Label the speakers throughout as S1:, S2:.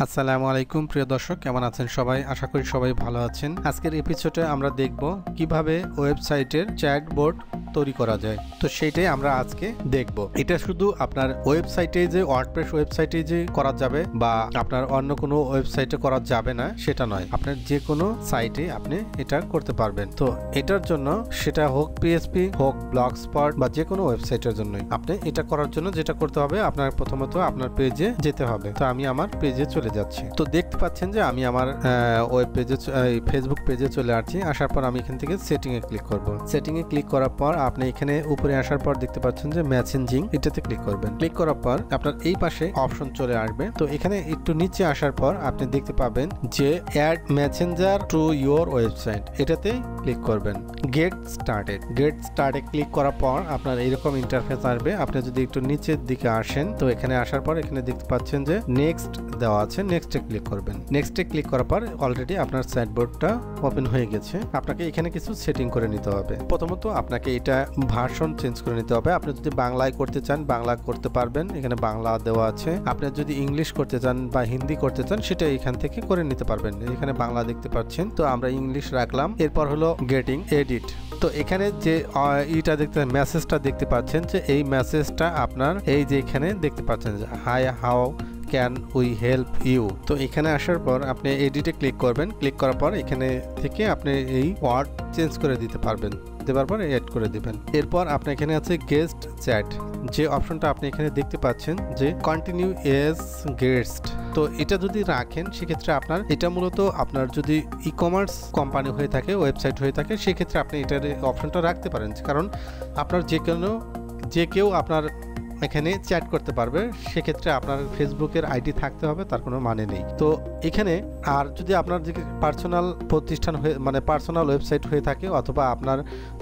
S1: আসসালামু আলাইকুম প্রিয় দর্শক, কেমন আছেন সবাই? আশা করি সবাই ভালো আছেন। আজকের এপিসোডে আমরা দেখব কিভাবে ওয়েবসাইটের চ্যাটবট তৈরি করা যায়। তো সেইটাই আমরা আজকে দেখব। এটা শুধু আপনার ওয়েবসাইটে যে ওয়ার্ডপ্রেস ওয়েবসাইটে যে করা যাবে বা আপনার অন্য কোনো ওয়েবসাইটে করা যাবে না সেটা নয়, আপনার যে কোনো সাইটে আপনি এটা করতে পারবেন। তো এটার জন্য সেটা হোক পিএইচপি হোক ব্লগস্পট বা যে কোনো ওয়েবসাইটের জন্যই আপনি এটা করার জন্য যেটা করতে হবে, আপনার প্রথমত আপনার পেজে যেতে হবে। তো আমি আমার পেজে চলে যাচ্ছি। তো দেখতে পাচ্ছেন যে আমি আমার ওয়েব পেজে ফেসবুক পেজে চলে আসছি। আসার পর আমি এখান থেকে সেটিং এ ক্লিক করব। সেটিং এ ক্লিক করার পর আপনি এখানে উপরে আসার পর দেখতে পাচ্ছেন যে মেসেঞ্জিং, এটাতে ক্লিক করবেন। ক্লিক করার পর আপনার এই পাশে অপশন চলে আসবে। তো এখানে একটু নিচে আসার পর আপনি দেখতে পাবেন যে add messenger to your website, এটাতে ক্লিক করবেন। গেট স্টার্টেড ক্লিক করার পর আপনার এইরকম ইন্টারফেস আসবে। আপনি যদি একটু নিচের দিকে আসেন, তো এখানে আসার পর এখানে দেখতে পাচ্ছেন যে নেক্সট দেওয়া আছে, নেক্সটে ক্লিক করবেন। নেক্সটে ক্লিক করার পর অলরেডি আপনার সাইটবোর্ডটা ওপেন হয়ে গেছে। আপনাকে এখানে কিছু সেটিং করে নিতে হবে। প্রথমত আপনাকে এটা ভার্সন চেঞ্জ করে নিতে হবে। আপনি যদি বাংলায় করতে চান বাংলা করতে পারবেন, এখানে বাংলা দেওয়া আছে। আপনি যদি ইংলিশ করতে চান বা হিন্দি করতে চান সেটা এখান থেকে করে নিতে পারবেন। এখানে বাংলা দেখতে পাচ্ছেন, তো আমরা ইংলিশ রাখলাম। এরপর হলো গেটিং এডিট। তো এখানে যে ইটা দেখতে মেসেজটা দেখতে পাচ্ছেন যে এই মেসেজটা আপনার এই যে এখানে দেখতে পাচ্ছেন যে hi how can we help you. তো এখানে আসার পর আপনি এডিটে ক্লিক করবেন। ক্লিক করার পর এখানে থেকে আপনি এই ওয়ার্ড চেঞ্জ করে দিতে পারবেন, দেওয়ার পর এড করে দিবেন। এরপর আপনার এখানে আছে গেস্ট চ্যাট, যে অপশনটা আপনি এখানে দেখতে পাচ্ছেন যে কন্টিনিউ এজ গেস্ট। তো এটা যদি রাখেন সেক্ষেত্রে আপনার এটা মূলত আপনার যদি ই কমার্স কোম্পানি হয়ে থাকে, ওয়েবসাইট হয়ে থাকে, সেক্ষেত্রে আপনি এটার অপশনটা রাখতে পারেন। কারণ আপনার যে কেউ আপনার এখানে চ্যাট করতে পারবে, সেক্ষেত্রে আপনার ফেসবুকের আইডি থাকতে হবে তার কোনো মানে নেই। তো এখানে আর যদি আপনার যে পার্সোনাল প্রতিষ্ঠান হয়ে মানে পার্সোনাল ওয়েবসাইট হয়ে থাকে অথবা আপনার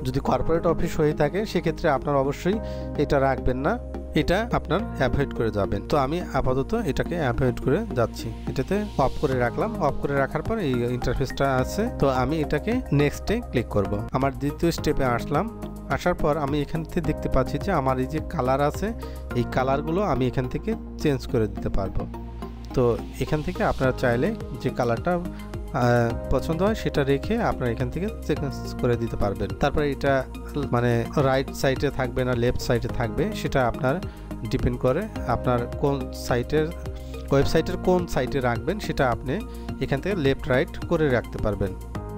S1: যদি কর্পোরেট অফিস হয়ে থাকে, সেক্ষেত্রে আপনার অবশ্যই এটা রাখবেন না, এটা আপনার অ্যাভয়েড করে যাবেন। তো আমি আপাতত এটাকে অ্যাভয়েড করে যাচ্ছি, এটাতে অফ করে রাখলাম। অফ করে রাখার পর এই ইন্টারফেসটা আছে। তো আমি এটাকে নেক্সটে ক্লিক করব। আমার দ্বিতীয় স্টেপে আসলাম। আসার পর আমি এখান থেকে দেখতে পাচ্ছি যে আমার এই যে কালার আছে, এই কালারগুলো আমি এখান থেকে চেঞ্জ করে দিতে পারবো। তো এখান থেকে আপনারা চাইলে যে কালারটা পছন্দ হয় সেটা রেখে আপনারা এখান থেকে চেঞ্জ করে দিতে পারবেন। তারপরে এটা মানে রাইট সাইডে থাকবে না লেফট সাইডে থাকবে সেটা আপনার ডিপেন্ড করে আপনার কোন ওয়েবসাইটের কোন সাইটে রাখবেন, সেটা আপনি এখান থেকে লেফট রাইট করে রাখতে পারবেন।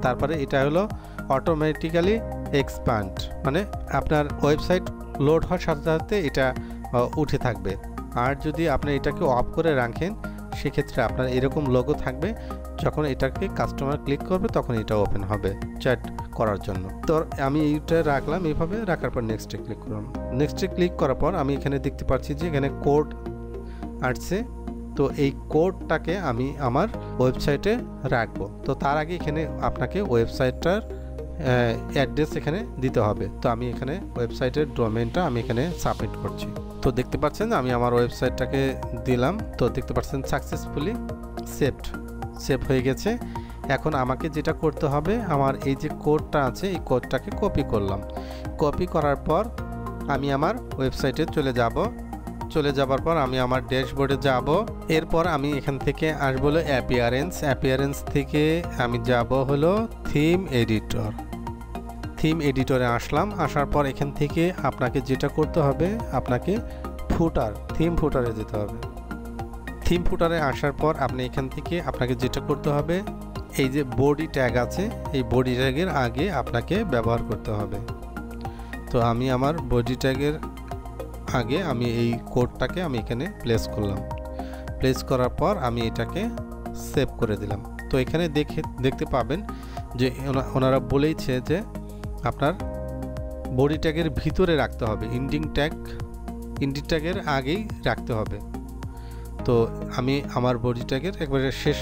S1: তারপরে এটা হলো অটোমেটিক্যালি এক্সপ্যান্ড, মানে আপনার ওয়েবসাইট লোড হওয়ার সাথে সাথে এটা উঠে থাকবে। আর যদি আপনি এটাকে অফ করে রাখেন সেক্ষেত্রে আপনার এরকম লোগো থাকবে, যখন এটাকে কাস্টমার ক্লিক করবে তখন এটা ওপেন হবে চ্যাট করার জন্য। তো আমি এইটা রাখলাম, এইভাবে রাখার পর নেক্সটে ক্লিক করলাম। নেক্সটে ক্লিক করার পর আমি এখানে দেখতে পাচ্ছি যে এখানে কোড আসছে। তো এই কোডটাকে আমি আমার ওয়েবসাইটে রাখবো। তো তার আগে এখানে আপনাকে ওয়েবসাইটটার অ্যাড্রেস এখানে দিতে হবে। তো আমি এখানে ওয়েবসাইটের ডোমেইনটা আমি এখানে সাবমিট করছি। তো দেখতে পাচ্ছেন আমি আমার ওয়েবসাইটটাকে দিলাম। তো দেখতে পাচ্ছেন সাকসেসফুলি সেভ হয়ে গেছে। এখন আমাকে যেটা করতে হবে, আমার এই যে কোডটা আছে এই কোডটাকে কপি করলাম। কপি করার পর আমি আমার ওয়েবসাইটে চলে যাবার পর আমি আমার ড্যাশবোর্ডে যাব। এরপর আমি এখান থেকে আসবো হলো অ্যাপিয়ারেন্স থেকে আমি যাব হলো থিম এডিটরে আসলাম। আসার পর এখান থেকে আপনাকে যেটা করতে হবে, আপনাকে থিম ফুটারে যেতে হবে। থিম ফুটারে আসার পর আপনি এখান থেকে আপনাকে যেটা করতে হবে, এই যে বডি ট্যাগ আছে এই বডি ট্যাগের আগে আপনাকে ব্যবহার করতে হবে। তো আমি আমার বডি ট্যাগের আগে আমি এই কোডটাকে আমি এখানে প্লেস করার পর আমি এটাকে সেভ করে দিলাম। তো এখানে দেখতে পাবেন যে ওনারা বলেইছে যে আপনার বডি ট্যাগের ভিতরে রাখতে হবে, ইন্ডিং ট্যাগের আগেই রাখতে হবে। তো আমি আমার বডি ট্যাগের একবারে শেষ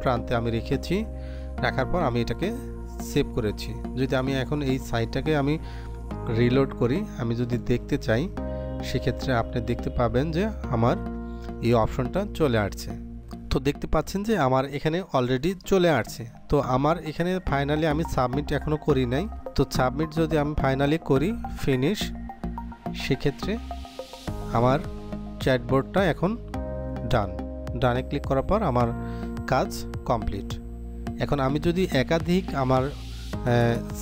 S1: প্রান্তে আমি রেখেছি। রাখার পর আমি এটাকে সেভ করেছি। যদি আমি এখন এই সাইটটাকে আমি রিলোড করি, আমি যদি দেখতে চাই, সেক্ষেত্রে আপনি দেখতে পাবেন যে আমার এই অপশনটা চলে আসছে। তো দেখতে পাচ্ছেন যে আমার এখানে অলরেডি চলে আসছে। তো আমার এখানে ফাইনালি আমি সাবমিট এখনও করি নাই। তো সাবমিট যদি আমি ফাইনালি করি ফিনিশ, সেক্ষেত্রে আমার চ্যাটবোর্ডটা এখন ডান। ডানে ক্লিক করার পর আমার কাজ কমপ্লিট। এখন আমি যদি একাধিক আমার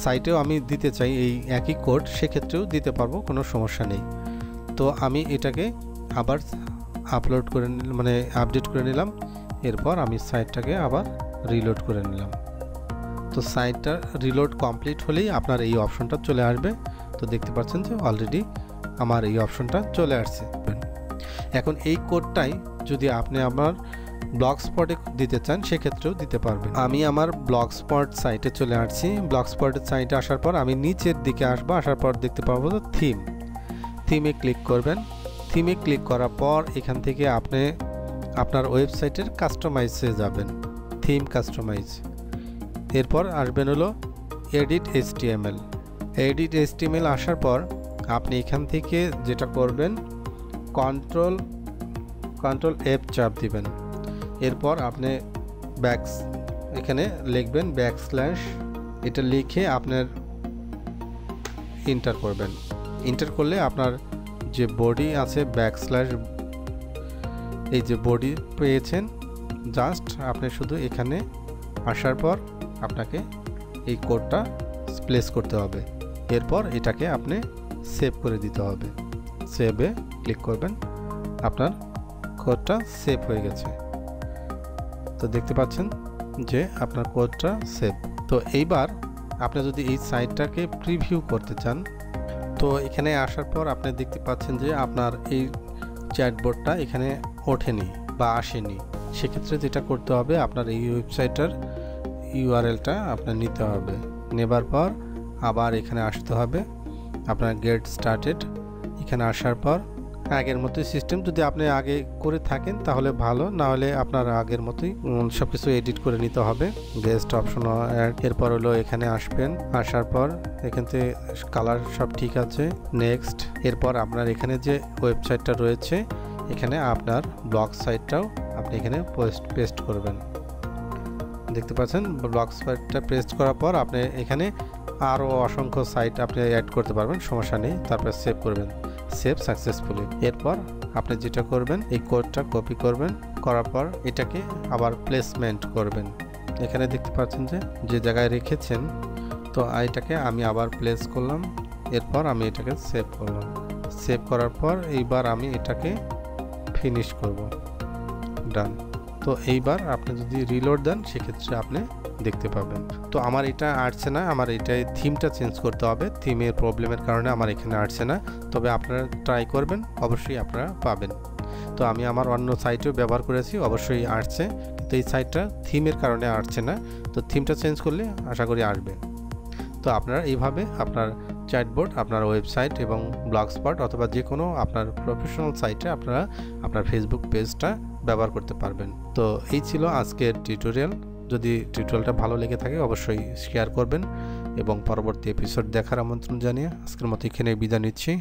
S1: সাইটেও আমি দিতে চাই এই একই কোড, সেক্ষেত্রেও দিতে পারবো, কোনো সমস্যা নেই। তো আমি এটাকে আবার আপলোড করে মানে আপডেট করে নিলাম। এরপর আমি সাইটটাকে আবার রিলোড করে নিলাম। তো সাইটটা রিলোড কমপ্লিট হলেই আপনার এই অপশনটা চলে আসবে। তো দেখতে পাচ্ছেন যে অলরেডি আমার এই অপশনটা চলে আসছে। এখন এই কোডটাই যদি আপনি আমার ব্লগস্পটে দিতে চান সেক্ষেত্রেও দিতে পারবেন। আমি আমার ব্লগস্পট সাইটে চলে আসছি। ব্লগস্পটের সাইটে আসার পর আমি নিচের দিকে আসবো, আসার পর দেখতে পাবো থিমে ক্লিক করবেন। থিমে ক্লিক করার পর এখান থেকে আপনি আপনার ওয়েবসাইটের কাস্টমাইজে যাবেন, থিম কাস্টমাইজ। এরপর আসবেন হলো এডিট HTML আসার পর আপনি এখান থেকে যেটা করবেন কন্ট্রোল F চাপ দিবেন। এরপর আপনি এখানে লিখবেন ব্যাকস্ল্যাশ, এটা লিখে আপনার এন্টার করবেন। এন্টার করলে আপনার যে বডি আছে ব্যাকস্ল্যাশ, এই যে বডি পেয়েছেন, জাস্ট আপনি শুধু এখানে আসার পর আপনাকে এই কোডটা প্লেস করতে হবে। এরপর এটাকে আপনি সেভ করে দিতে হবে। সেভে ক্লিক করবেন, আপনার কোডটা সেভ হয়ে গেছে। তো দেখতে পাচ্ছেন যে আপনার কোডটা সেভ। তো এইবার আপনি যদি এই সাইটটাকে প্রিভিউ করতে চান, তো এখানে আসার পর আপনি দেখতে পাচ্ছেন যে আপনার এই চ্যাটবোর্ডটা এখানে ওঠেনি বা আসেনি। সেক্ষেত্রে যেটা করতে হবে, আপনার এই ওয়েবসাইটের ইউআরএলটা আপনার নিতে হবে। নেবার পর আবার এখানে আসতে হবে, আপনার গেট স্টার্টেড। এখানে আসার পর আগের মতোই সিস্টেম, যদি আপনি আগে করে থাকেন তাহলে ভালো, না হলে আপনার আগের মতোই সব কিছু এডিট করে নিতে হবে। গেস্ট অপশন অ্যাড, এরপর হলো এখানে আসবেন। আসার পর এখান থেকে কালার সব ঠিক আছে, নেক্সট। এরপর আপনার এখানে যে ওয়েবসাইটটা রয়েছে, এখানে আপনার ব্লগ সাইটটাও আপনি এখানে পেস্ট করবেন। দেখতে পাচ্ছেন ব্লগ সাইটটা পেস্ট করার পর আপনি এখানে আরও অসংখ্য সাইট আপনি অ্যাড করতে পারবেন, সমস্যা নেই। তারপর সেভ করবেন, সেভ সাকসেসফুলি। এরপর আপনি যেটা করবেন, এই কোডটা কপি করবেন, করার পর এটাকে আবার প্লেসমেন্ট করবেন। এখানে দেখতে পাচ্ছেন যে জায়গায় রেখেছেন, তো এটাকে আমি আবার প্লেস করলাম। এরপর আমি এটাকে সেভ করলাম। সেভ করার পর এইবার আমি এটাকে ফিনিশ করব, ডান। তো এইবার আপনি যদি রিলোড দেন সেক্ষেত্রে আপনি দেখতে পাবেন। তো আমার এটা আসছে না, আমার এটাই থিমটা চেঞ্জ করতে হবে। থিমের প্রবলেমের কারণে আমার এখানে আসছে না, তবে আপনারা ট্রাই করবেন, অবশ্যই আপনারা পাবেন। তো আমি আমার অন্য সাইটেও ব্যবহার করেছি, অবশ্যই আসছে, কিন্তু এই সাইটটা থিমের কারণে আসছে না। তো থিমটা চেঞ্জ করলে আশা করি আসবে। তো আপনারা এইভাবে আপনার চ্যাটবোর্ড, আপনার ওয়েবসাইট এবং ব্লগস্পট অথবা যে কোনো আপনার প্রফেশনাল সাইটে আপনারা আপনার ফেসবুক পেজটা ব্যবহার করতে পারবেন। তো এই ছিল আজকের টিউটোরিয়াল। যদি টিউটোরিয়ালটা ভালো লেগে থাকে অবশ্যই শেয়ার করবেন এবং পরবর্তী এপিসোড দেখার আমন্ত্রণ জানিয়ে আজকের মতো এখানে বিদায় নিচ্ছি।